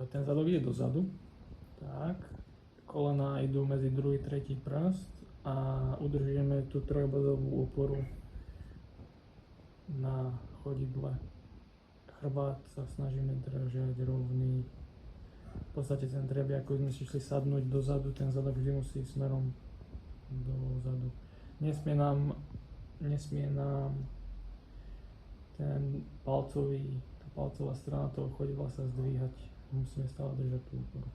ten zadok ide dozadu. Tak. Kolena idú medzi druhý, tretí prst a udržujeme tú trojbodovú oporu na chodidle. Chrbát sa snažíme držať rovný. V podstate ten dreby, ako sme si šli sadnúť dozadu, ten zadok vždy musí smerom dozadu. Nesmie nám ten tá palcová strana toho chodidla sa zdvíhať. Musíme stále držať tú oporu.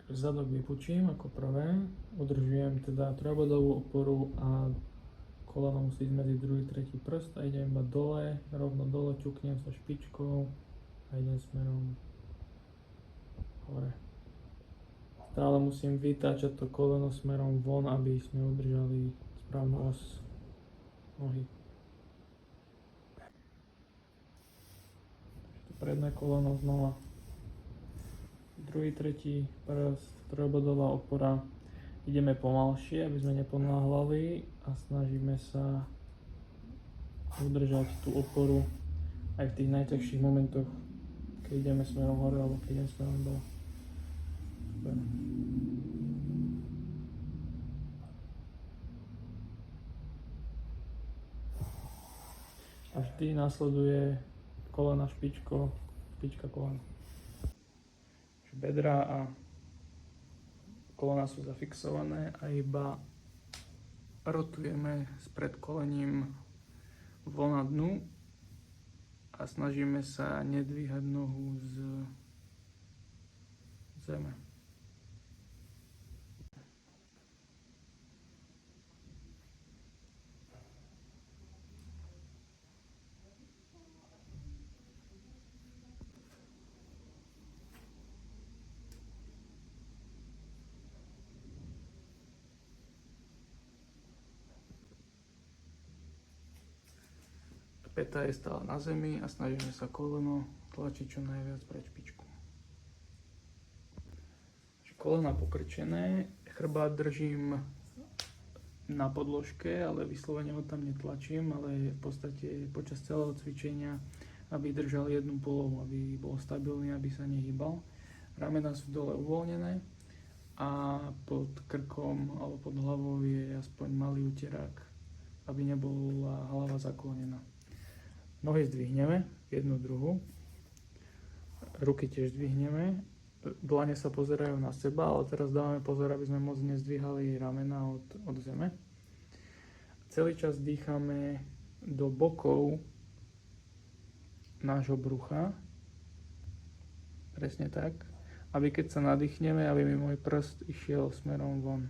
Takže zadok vypučím ako prvé. Udržujem teda trojbodovú oporu a koleno musí ísť medzi druhý, tretí prst a idem iba dole, rovno dole, ťuknem sa špičkou a idem smerom hore. Stále musím vytáčať to koleno smerom von, aby sme udržali správnu os nohy. Predné koleno znova. Druhý, tretí prst, trojbodová opora. Ideme pomalšie, aby sme neponáhľali a snažíme sa udržať tú oporu aj v tých najťažších momentoch, keď ideme smerom hore alebo keď ideme smerom dole. Super. A vždy nasleduje kolena špička kolena. Bedra a kolena sú zafixované a iba rotujeme s predkolením von na dnu a snažíme sa nedvíhať nohu z zeme. Päta je stále na zemi a snažíme sa koleno tlačiť čo najviac pred špičku. Kolena pokrčené, chrbát držím na podložke, ale vyslovene ho tam netlačím, ale v podstate počas celého cvičenia, aby držal jednu polohu, aby bol stabilný, aby sa nehýbal. Ramená sú dole uvoľnené a pod krkom alebo pod hlavou je aspoň malý uterák, aby nebola hlava zaklonená. Nohy zdvihneme, jednu, druhú. Ruky tiež zdvihneme. Dlane sa pozerajú na seba, ale teraz dávame pozor, aby sme moc nezdvíhali ramena od zeme. Celý čas dýchame do bokov nášho brucha. Presne tak. Aby keď sa nadýchneme, aby mi môj prst išiel smerom von.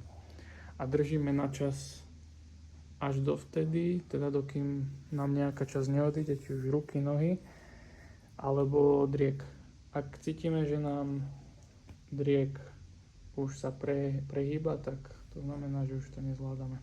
A držíme na čas až dovtedy, teda dokým nám nejaká časť neodíde, či už ruky, nohy, alebo driek. Ak cítime, že nám driek už sa prehýba, tak to znamená, že už to nezvládame.